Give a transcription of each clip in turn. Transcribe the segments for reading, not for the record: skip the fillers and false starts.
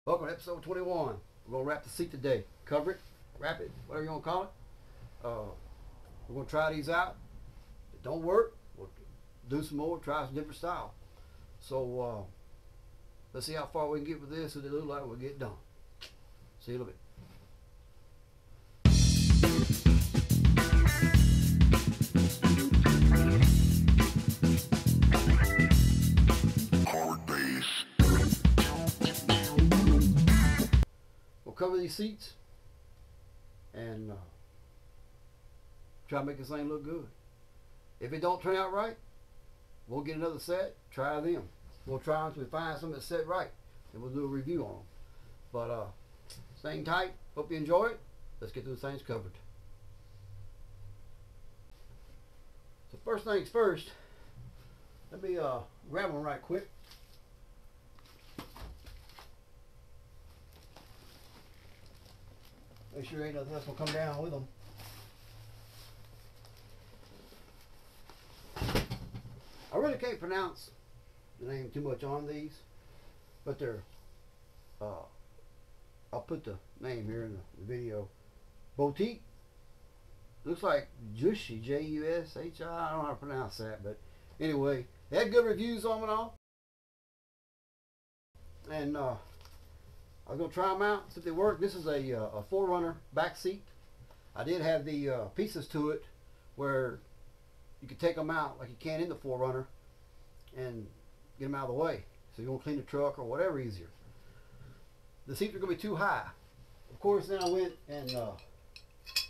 Welcome to episode 21. We're going to wrap the seat today. Cover it, wrap it, whatever you want to call it. We're going to try these out. If it don't work, we'll do some more, try some different style. So let's see how far we can get with this. What it look like we'll get done. See you in a little bit. We'll cover these seats and try to make this thing look good. If it don't turn out right, we'll get another set, try them. We'll try them until we find something that's set right, and we'll do a review on them. But staying tight. Hope you enjoy it. Let's get those things covered. So first things first, let me grab one right quick. Make sure ain't nothing else will come down with them. I really can't pronounce the name too much on these, but they're I'll put the name here in the video. Boutique. Looks like Jushi, J-U-S-H-I. I don't know how to pronounce that, but anyway, they had good reviews on them and all. And I was going to try them out, see if they work. This is a 4Runner back seat. I did have the pieces to it where you could take them out like you can in the 4Runner and get them out of the way. So you want to clean the truck or whatever easier. The seats are going to be too high. Of course, then I went and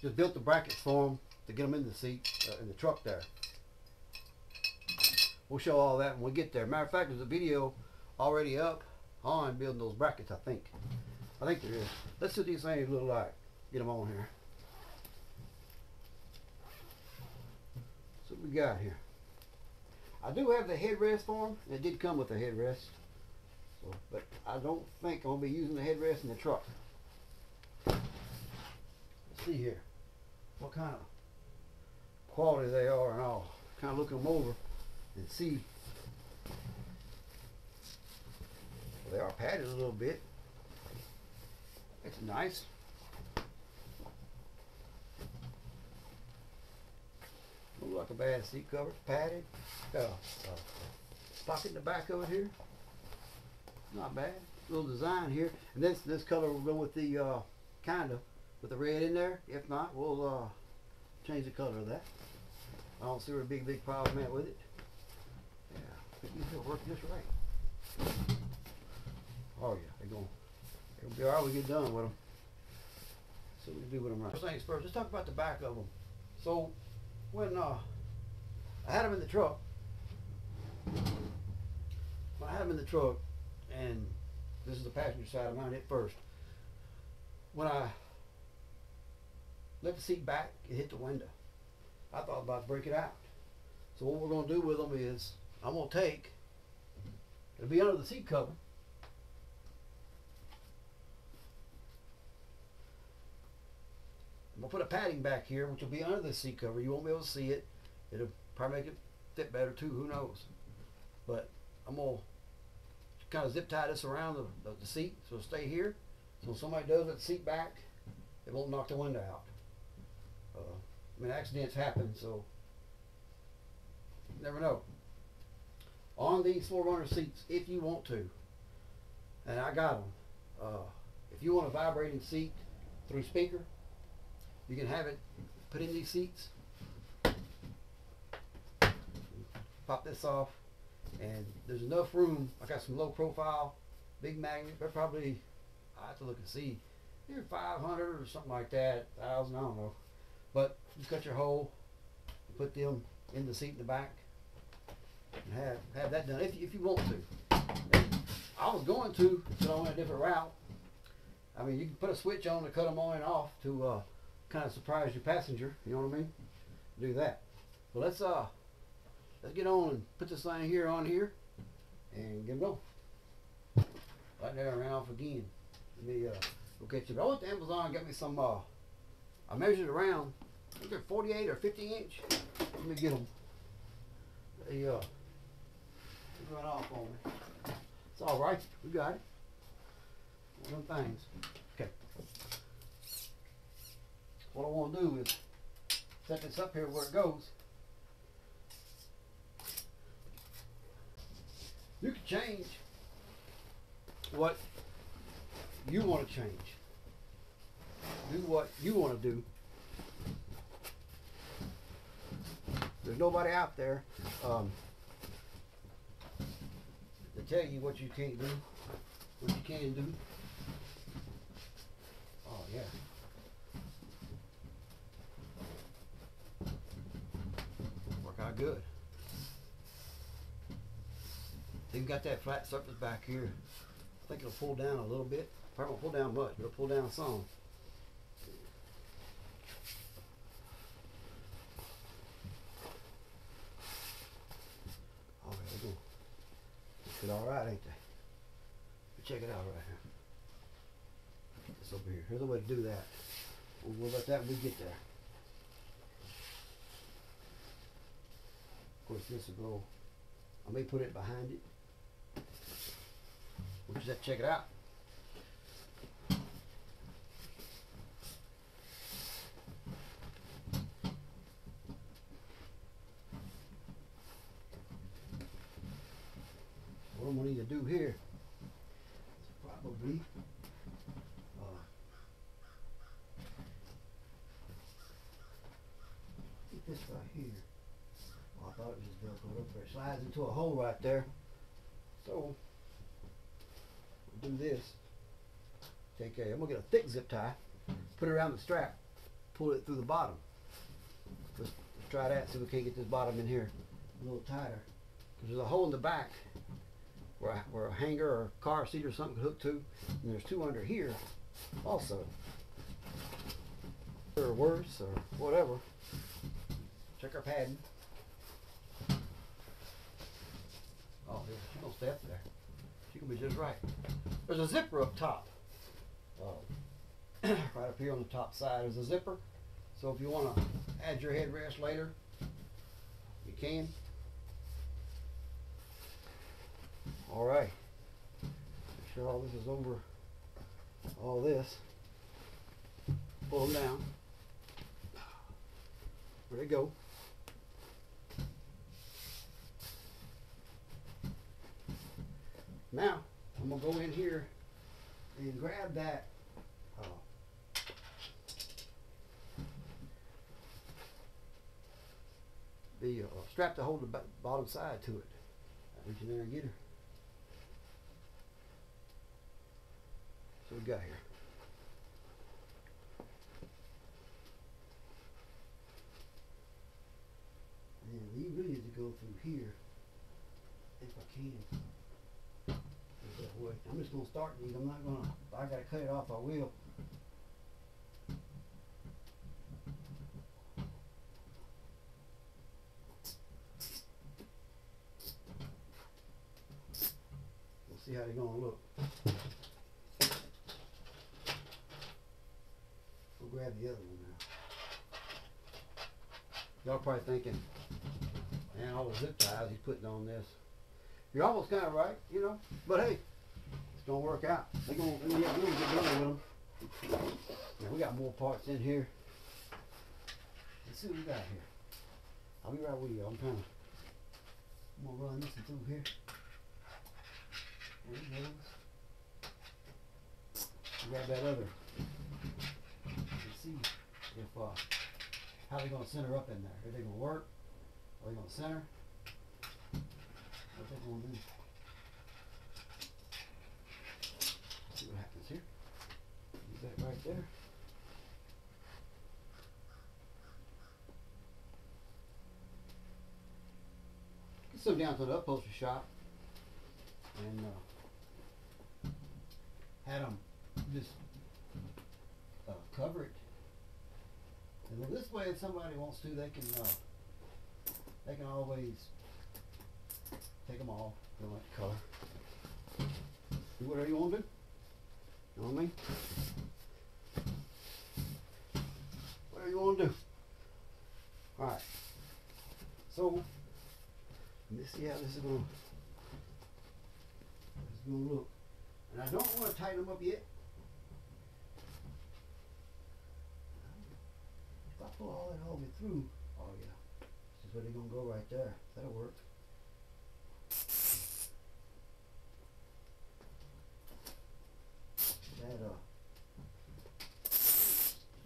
just built the brackets for them to get them in the seat, in the truck there. We'll show all that when we get there. Matter of fact, there's a video already up on building those brackets, I think. I think there is. Let's see what these things look like. Get them on here. So what we got here. I do have the headrest for them. It did come with a headrest. So, but I don't think I'm going to be using the headrest in the truck. Let's see here. What kind of quality they are and all. Kind of look them over and see. Well, they are padded a little bit. It's nice. Look like a bad seat cover. Padded. Got a pocket in the back of it here. Not bad. Little design here. And this color will go with the kind of with the red in there. If not, we'll change the color of that. I don't see where a big problem at with it. Yeah, I think these will work just right. Oh yeah, they're gonna be alright when we get done with them. So we can do with them right. First things first, let's talk about the back of them. So when I had them in the truck, and this is the passenger side, mine hit first. When I let the seat back, it hit the window. I thought about to break it out. So what we're going to do with them is, I'm going to take, it'll be under the seat cover. I'm going to put a padding back here, which will be under the seat cover. You won't be able to see it. It'll probably make it fit better too, who knows. But I'm going to kind of zip tie this around the seat so it'll stay here. So when somebody does let the seat back, it won't knock the window out. I mean, accidents happen, so you never know. On these 4Runner seats, if you want to, and I got them, if you want a vibrating seat through speaker, you can have it put in these seats. Pop this off, and there's enough room. I got some low profile, big magnet. They're probably, I have to look and see, they're 500 or something like that, 1,000, I don't know. But you cut your hole, put them in the seat in the back, and have that done if you want to. And I was going to, so I went a different route. I mean, you can put a switch on to cut them on and off to kind of surprise your passenger. You know what I mean? Do that. But let's get on and put this thing here on here and get them going. Right there and ran off again. Let me go catch you. I went to Amazon and got me some. I measured around. I think they're 48 or 50 inch. Let me get them. They run off on me. It's all right. We got it. them things. Okay. What I want to do is set this up here where it goes. You can change what you want to change. Do what you want to do. There's nobody out there to tell you what you can't do, what you can do. Oh yeah. Work out good. Then got that flat surface back here. I think it'll pull down a little bit. Probably won't pull down much, but it'll pull down some. Oh, there we go. It's all right, ain't they? Check it out right here. This over here. Here's the way to do that. We'll worry about that when we get there. Of course, this will go. I may put it behind it. We'll just have to check it out. What I'm going to need to do here is probably get this right here. Oh, I thought it was just Velcroed up there. It slides into a hole right there. So we'll do this. I'm going to get a thick zip tie, put it around the strap, pull it through the bottom. Let's try that, see if we can't get this bottom in here a little tighter. Because there's a hole in the back where a hanger or a car seat or something could hook to, and there's two under here also. Or worse, or whatever. Check our padding. Oh, yeah, she's gonna stay up there. She can be just right. There's a zipper up top. Right up here on the top side is a zipper. So if you want to add your headrest later, you can. All right. Make sure all this is over. All this. Pull them down. There they go. Now I'm gonna go in here and grab that the strap to hold the bottom side to it. Reach in there and get her. So we got here. And we really need to go through here if I can. That way. I'm just gonna start these. I'm not gonna. If I gotta cut it off, I will. We'll see how they're gonna look. We'll grab the other one now. Y'all probably thinking, man, all the zip ties he's putting on this. You're almost kind of right, you know, but hey, it's gonna work out. We're gonna get done with them. Now we got more parts in here. Let's see what we got here. I'll be right with you. I'm gonna run this through here. There it goes. Grab that other. Let's see if how they gonna center up in there. Are they gonna work? Are they gonna center? What they gonna do? See what happens here. Leave that right there. Get some down to the upholstery shop and had them just cover it. And this way, if somebody wants to, they can always take them off. They don't like the color. Do whatever you want to do. You know what I mean? Whatever you want to do. Alright. So, let's see how this is gonna look. And I don't want to tighten them up yet. pull all that all the way through. Oh yeah, this is where they're gonna go right there. That'll work.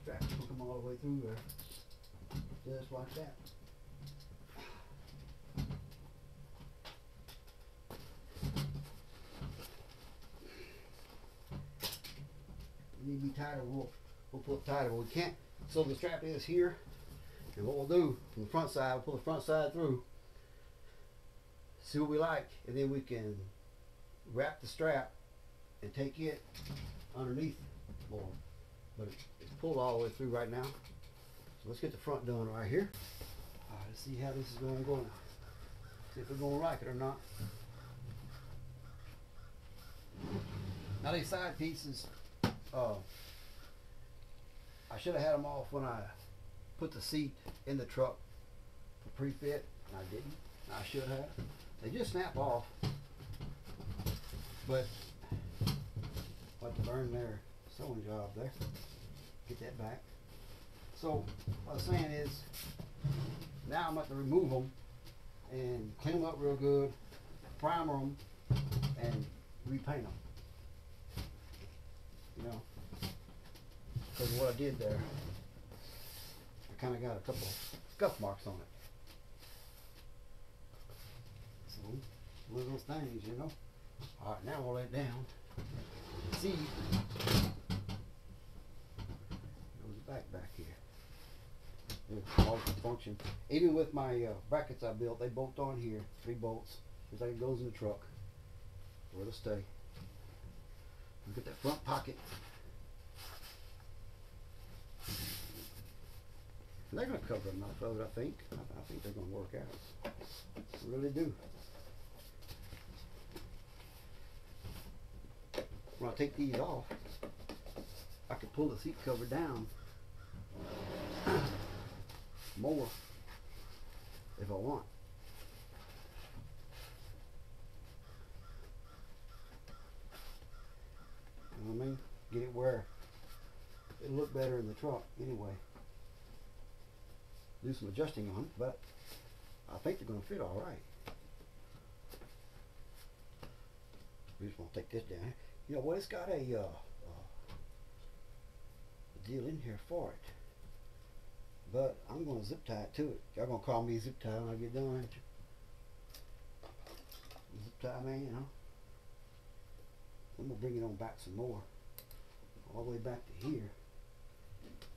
That strap will come all the way through there, just like that. Need to be tighter, we'll pull it tighter, but we can't. So the strap is here, and what we'll do from the front side, we'll pull the front side through, see what we like, and then we can wrap the strap and take it underneath more. But it's pulled all the way through right now. So let's get the front done right here. All right, let's see how this is going to go now. See if we're going to like it or not. Now these side pieces, I should have had them off when I put the seat in the truck for pre-fit, and I didn't. I should have. They just snap off, but I'll have to burn their sewing job there. Get that back. So what I was saying is, now I'm going to remove them and clean them up real good, primer them, and repaint them. You know, because what I did there, I kind of got a couple scuff marks on it. So, one of those things, you know. All right, now we'll lay it down. See, goes back here. There's all the function. Even with my brackets I built, they bolt on here, 3 bolts. Just like it goes in the truck, where it'll stay. Look at that front pocket. And they're going to cover enough of it, I think. I think they're going to work out. I really do. When I take these off, I can pull the seat cover down more if I want. You know what I mean? Get it where it'll look better in the truck anyway. Do some adjusting on it, but I think they're going to fit all right. We just want to take this down. You know what? It's got a deal in here for it, but I'm going to zip tie it to it. Y'all going to call me zip tie when I get done, ain't you? Zip tie man, you know. I'm going to bring it on back some more, all the way back to here.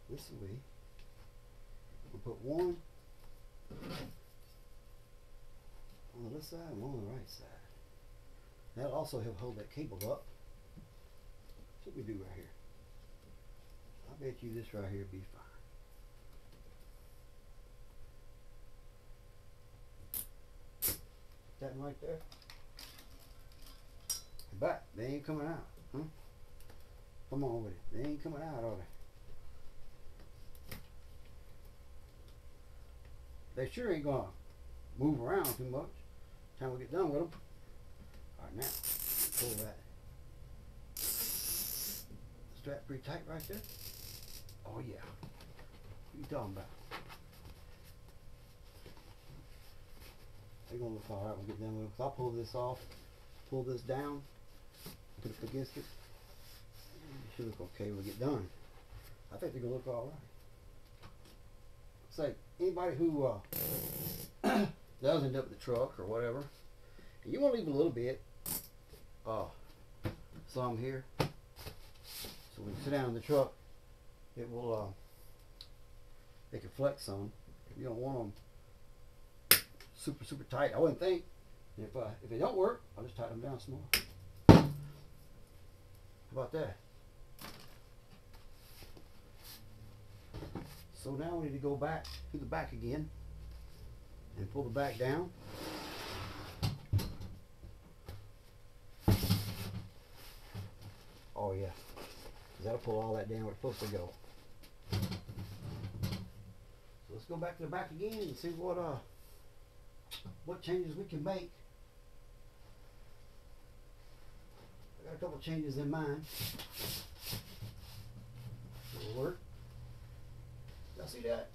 This way. We'll put one on the left side and one on the right side. That'll also help hold that cable up. That's what we do right here. I bet you this right here will be fine. That one right there. But they ain't coming out, huh? Come on with it. They ain't coming out, are they? They sure ain't gonna move around too much. Time we get done with them. All right, now pull that strap pretty tight right there. Oh yeah. What you talking about? They're gonna look all right when we get done with them. I'll pull this off, pull this down, put it up against it. It should look okay when we get done. I think they're gonna look all right. Say, anybody who does end up with the truck or whatever, and you want to leave a little bit, some here, so when you sit down in the truck, it will, they can flex some. You don't want them super tight. I wouldn't think. If it don't work, I'll just tighten them down some more. How about that? So now we need to go back to the back again and pull the back down. Oh yeah, that'll pull all that down where it's supposed to go. So let's go back to the back again and see what changes we can make. I got a couple changes in mind. It'll work. Y'all see that?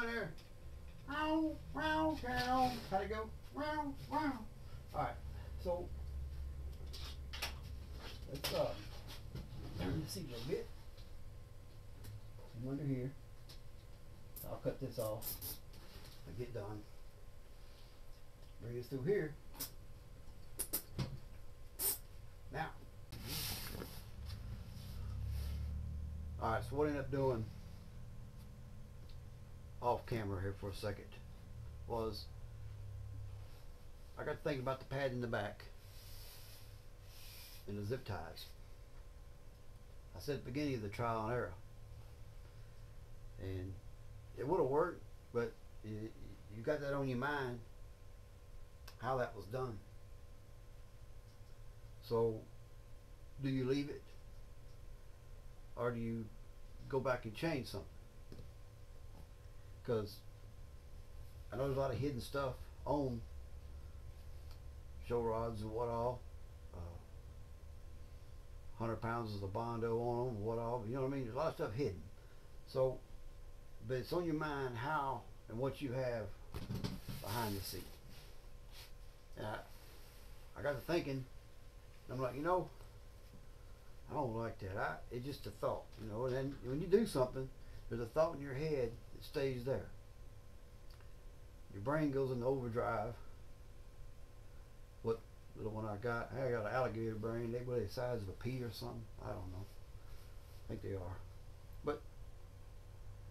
in there. Wow, wow, wow. How'd it go? Wow, wow. Alright, so let's turn the seat a little bit. Come under here. I'll cut this off. I get done. Bring this through here. Now. Alright, so what I ended up doing off camera here for a second was I got to thinking about the pad in the back and the zip ties. I said at the beginning of the trial and error, and it would have worked, but you got that on your mind how that was done. So do you leave it, or do you go back and change something? Because I know there's a lot of hidden stuff on show rods and what all. 100 pounds of Bondo on them, what all. You know what I mean? There's a lot of stuff hidden. So, but it's on your mind how and what you have behind the seat. And I got to thinking, I'm like, you know, I don't like that. It's just a thought, you know. And then when you do something, there's a thought in your head that stays there. Your brain goes into overdrive. What little one I got an alligator brain. They were the size of a pea or something. I don't know. I think they are. But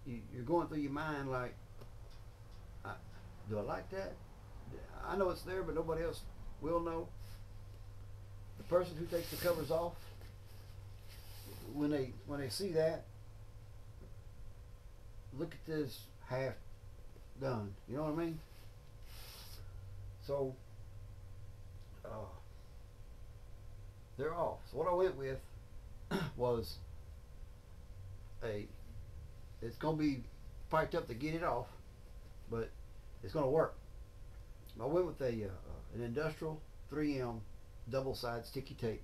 you're going through your mind like, do I like that? I know it's there, but nobody else will know. The person who takes the covers off, when they see that, look at this half done. You know what I mean? So they're off. So what I went with was it's gonna be piped up to get it off, but it's gonna work. I went with an industrial 3M double-side sticky tape.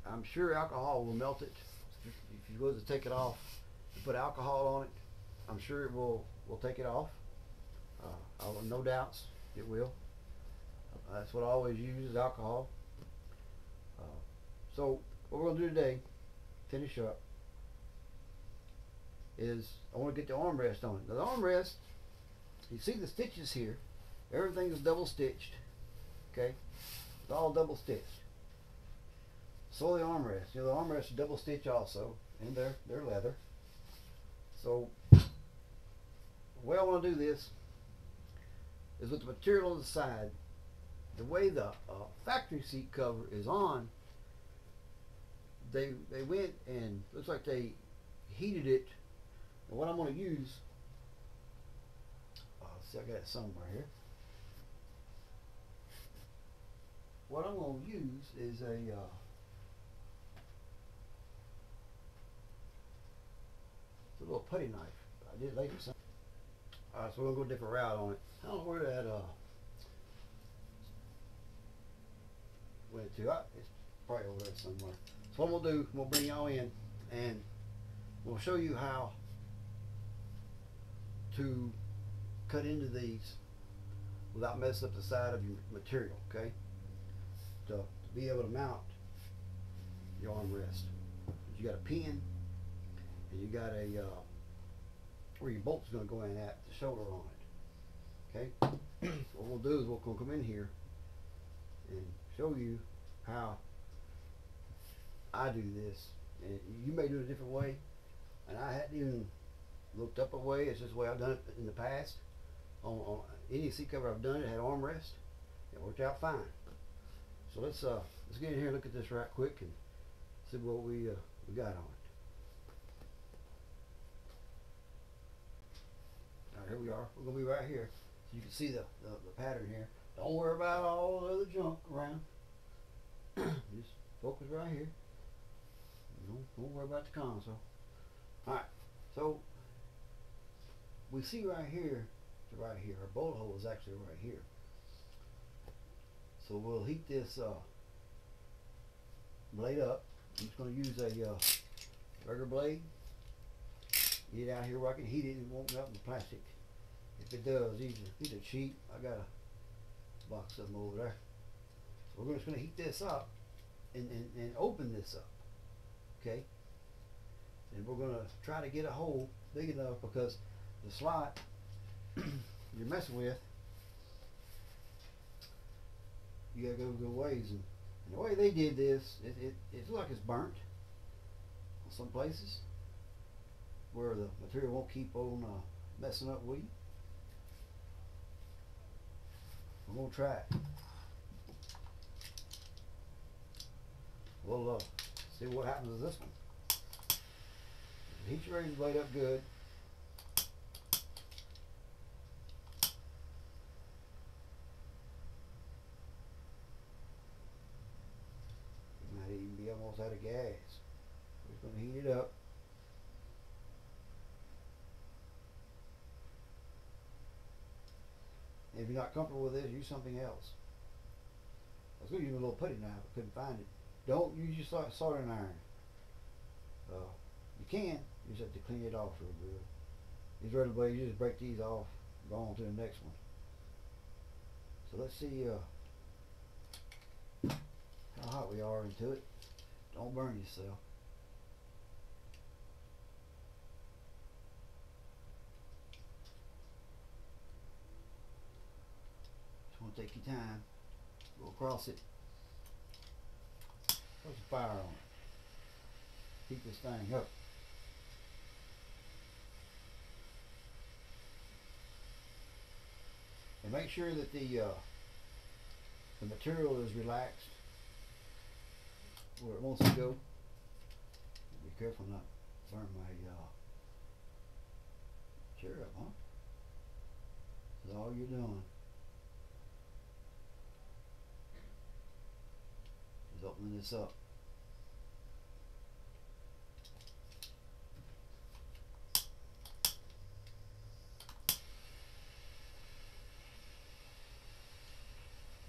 I'm sure alcohol will melt it. If you was to take it off and put alcohol on it, I'm sure it will take it off. No doubts it will. That's what I always use, is alcohol. So what we're going to do today, finish up, is I want to get the armrest on it. Now the armrest, you see the stitches here, everything is double stitched. Okay, it's all double stitched. So the armrest, you know, the armrest is double stitch also, and they're leather. So the way I want to do this is with the material on the side, the way the factory seat cover is on, they went and looks like they heated it. And what I'm going to use, see, I got it somewhere here. What I'm going to use is a little putty knife. I did later. Alright, so we're going to go a different route on it. I don't know where that went to. It's probably over there somewhere. So what we'll do, we'll bring y'all in and we'll show you how to cut into these without messing up the side of your material, okay? To be able to mount your armrest. You got a pin and you got a where your bolt's going to go in at, the shoulder on it. Okay? What we'll do is we'll come in here and show you how I do this. And you may do it a different way, and I hadn't even looked up a way. It's just the way I've done it in the past. On any seat cover I've done, it had armrest. It worked out fine. So let's get in here and look at this right quick and see what we got on it. Alright, here we are. We're gonna be right here. So you can see the pattern here. Don't worry about all the other junk around. Just focus right here. Don't worry about the console. Alright, so we see right here to right here. Our bolt hole is actually right here. So we'll heat this blade up. I'm just going to use a regular blade. Get it out here where I can heat it and it won't melt in the plastic. If it does, these are cheap. I got a box of them over there. So we're just going to heat this up and open this up. Okay? And we're going to try to get a hole big enough because the slot you're messing with, you got to go ways. And the way they did this, it looks like it's burnt in some places where the material won't keep on messing up with you. I'm going to try it. We'll see what happens with this one. Heat your razor blade up good. You might even be almost out of gas. We're just going to heat it up. If you're not comfortable with this, use something else. I was going to use a little putty knife, but couldn't find it. Don't use your soldering iron. You can, you just have to clean it off real good. These razor blades, you just break these off, go on to the next one. So let's see how hot we are into it. Don't burn yourself. Just want to take your time, go across it. Put the fire on it. Heat this thing up. And make sure that the material is relaxed where it wants to go. Be careful not to burn my chair up, huh? That's all you're doing. Is opening this up.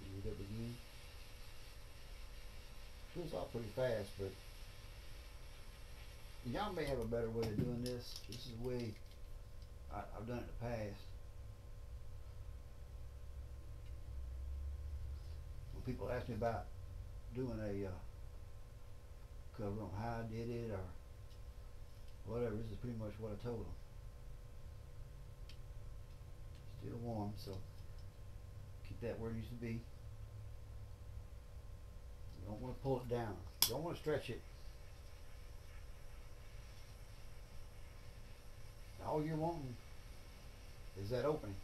Heat it up again. Goes off pretty fast, but y'all may have a better way of doing this. This is the way I've done it in the past. When people ask me about doing a cover on how I did it or whatever, this is pretty much what I told them. Still warm, so keep that where it used to be. You don't want to pull it down. You don't want to stretch it. All you're wanting is that opening.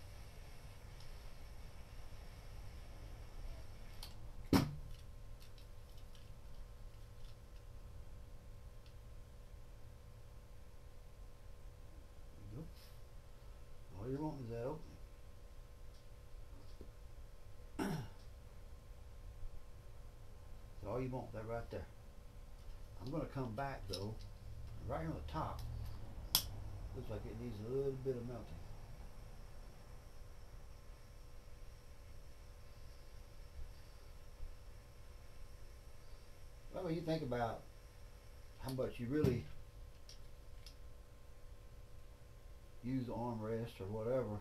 All you want is that opening. That's all you want, that right there. I'm going to come back though, right here on the top. Looks like it needs a little bit of melting. Well, when you think about how much you really use the armrest or whatever,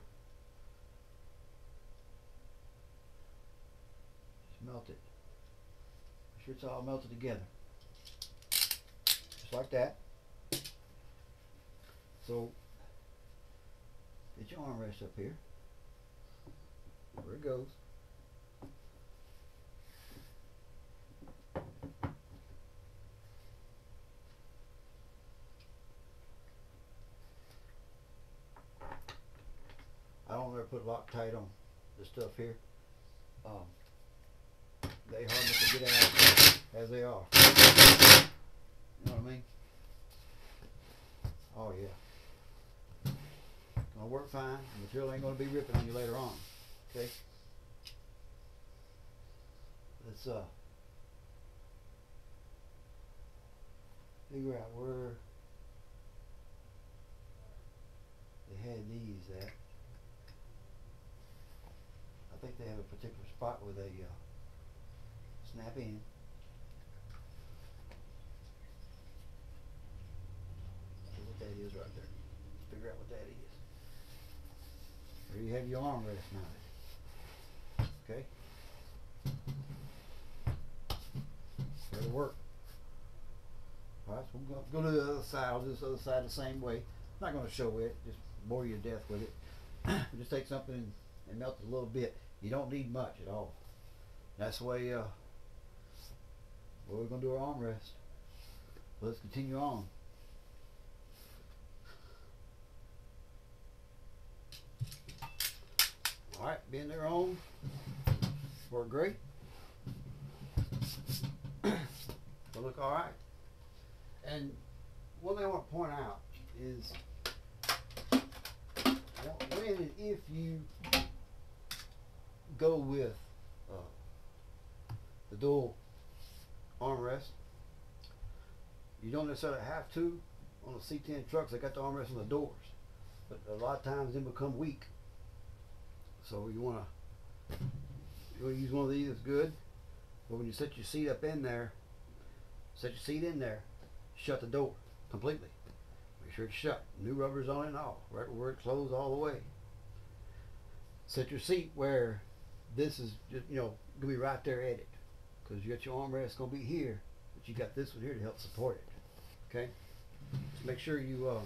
just melt it. Make sure it's all melted together. Just like that. So, get your armrest up here. Where it goes. I don't ever put Loctite on this stuff here. They hard enough to get out as they are. You know what I mean? Oh yeah. Gonna work fine. The material ain't gonna be ripping on you later on. Okay? Let's figure out where they had these at. I think they have a particular spot where they snap in. That's what that is right there. you have your armrest mounted. Okay? That'll work. Alright, so we're going to go to the other side. I'll do this other side the same way. I'm not going to show it, just bore you to death with it. Just take something and melt it a little bit. You don't need much at all. That's the way we're going to do our armrest. Let's continue on. Alright, being their own, work great. They'll look alright. And one thing I want to point out is when and if you go with the dual armrest, you don't necessarily have to. On the C10 trucks, they got the armrest on the doors, but a lot of times they become weak. So you want to use one of these. It's good, but when you set your seat up in there, set your seat in there, shut the door completely. Make sure it's shut. New rubbers on it and all, right where it closed all the way. Set your seat where this is just, gonna be right there at it, because you got your armrest gonna be here, but you got this one here to help support it. Okay, just make sure you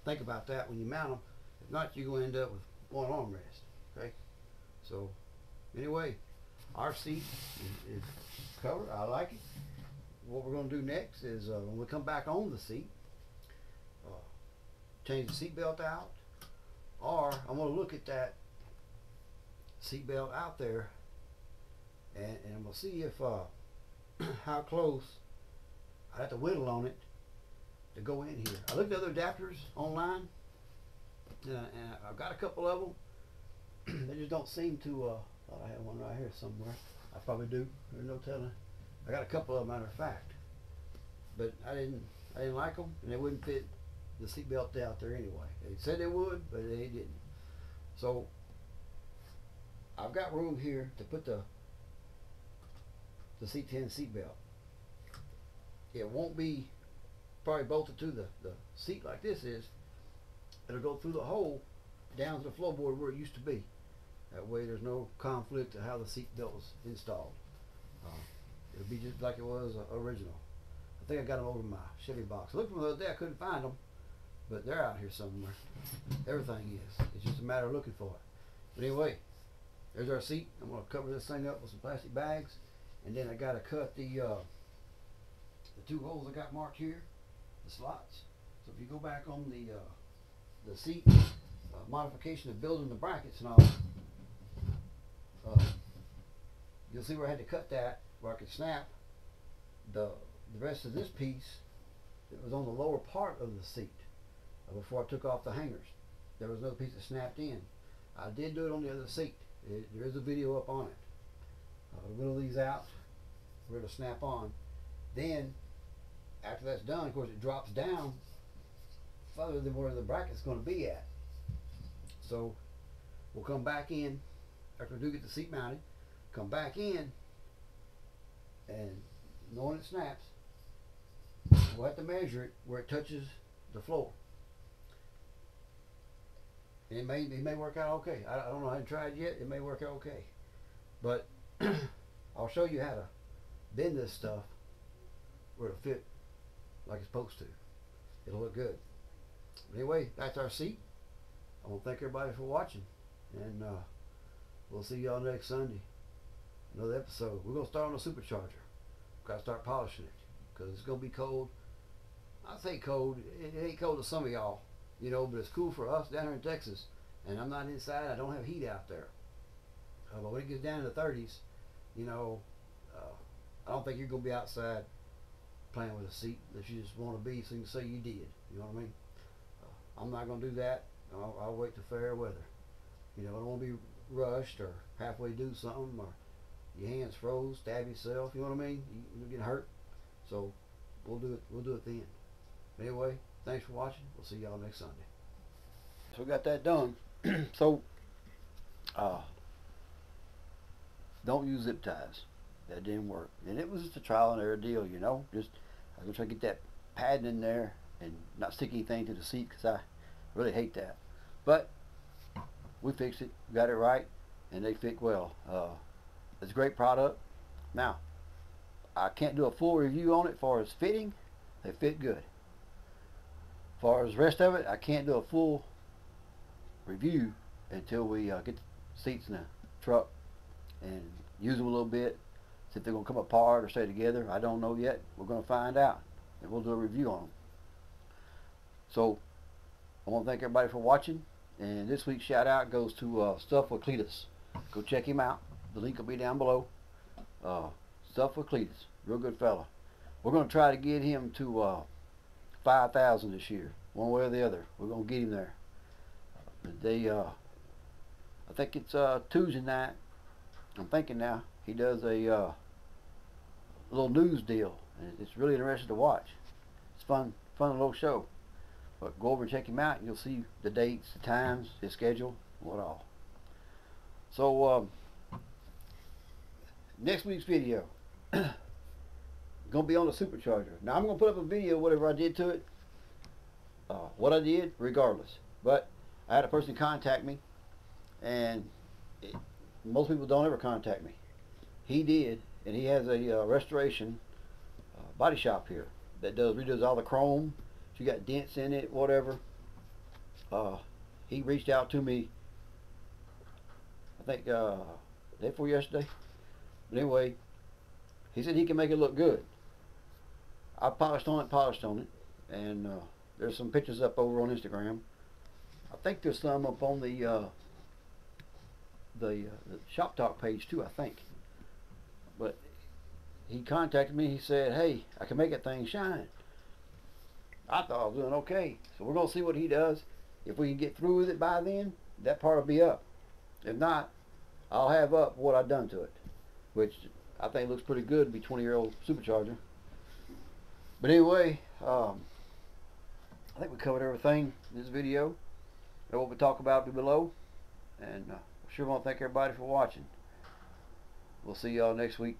think about that when you mount them. If not, you're gonna end up with one armrest. Okay, so anyway, our seat is covered. I like it. What we're going to do next is when we come back on the seat, change the seat belt out, or I'm going to look at that seat belt out there, and I'm going to see if how close I have to whittle on it to go in here. I looked at other adapters online, and I've got a couple of them. They just don't seem to. Thought I had one right here somewhere. I probably do. There's no telling. I got a couple of them, matter of fact, but I didn't like them, and they wouldn't fit the seat belt out there anyway. They said they would, but they didn't. So I've got room here to put the C10 seat belt. It won't be probably bolted to the seat like this is. It'll go through the hole down to the floorboard where it used to be. That way there's no conflict to how the seat belt was installed. It'll be just like it was original. I think I got them over in my Chevy box. I looked for them the other day, I couldn't find them, but they're out here somewhere. Everything is. It's just a matter of looking for it. But anyway, there's our seat. I'm going to cover this thing up with some plastic bags, and then I got to cut the two holes I got marked here, the slots. So if you go back on the seat modification of building the brackets and all, you'll see where I had to cut that, where I could snap the rest of this piece that was on the lower part of the seat before I took off the hangers. There was another piece that snapped in. I did do it on the other seat. There is a video up on it. Whittle these out, where it'll snap on. Then, after that's done, of course, it drops down further than where the bracket's going to be at. So, we'll come back in after we do get the seat mounted. Come back in, and knowing it snaps, we'll have to measure it where it touches the floor. And it may work out okay. I don't know, I haven't tried yet. It may work out okay, but I'll show you how to bend this stuff where it'll fit like it's supposed to. It'll look good. But anyway, that's our seat. I want to thank everybody for watching, and we'll see y'all next Sunday. Another episode. We're gonna start on the supercharger. Gotta start polishing it because it's gonna be cold. I say cold. It ain't cold to some of y'all, but it's cool for us down here in Texas. And I'm not inside. I don't have heat out there. But when it gets down to the 30s, I don't think you're gonna be outside playing with a seat that you just want to be, so you can say you did. You know what I mean? I'm not gonna do that. I'll wait till fair weather. I don't want to be rushed or halfway do something, or your hands froze, stab yourself. You know what I mean? You get hurt. So we'll do it then. Anyway, thanks for watching. We'll see y'all next Sunday. So we got that done. So don't use zip ties. That didn't work, and it was just a trial and error deal. Just I was gonna try to get that padding in there and not stick anything to the seat, because I really hate that. But we fixed it, got it right, and they fit well. It's a great product. Now, I can't do a full review on it as far as fitting. They fit good. As far as the rest of it, I can't do a full review until we get the seats in the truck and use them a little bit. See if they're going to come apart or stay together. I don't know yet. We're going to find out, and we'll do a review on them. So, I want to thank everybody for watching, and this week's shout out goes to Stuff with Cleatus. Go check him out. The link will be down below. Stuff with Cleatus, real good fella. We're going to try to get him to 5,000 this year, one way or the other. We're going to get him there. I think it's Tuesday night. I'm thinking now he does a little news deal, and it's really interesting to watch. It's fun little show. But go over and check him out, and you'll see the dates, the times, his schedule, what all. So next week's video gonna be on the supercharger. Now I'm gonna put up a video whatever I did to it, what I did regardless. But I had a person contact me, and most people don't ever contact me. He did, and he has a restoration body shop here that redoes all the chrome. If you got dents in it, whatever. He reached out to me, I think day before yesterday. But anyway, he said he can make it look good. I polished on it, and there's some pictures up over on Instagram. I think there's some up on the Shop Talk page too, I think. But he contacted me. He said, "Hey, I can make that thing shine." I thought I was doing okay, so we're gonna see what he does. If we can get through with it by then, that part will be up. If not, I'll have up what I've done to it, which I think looks pretty good to be 20-year-old supercharger. But anyway, I think we covered everything in this video. And what we talk about will be below. And I sure want to thank everybody for watching. We'll see y'all next week.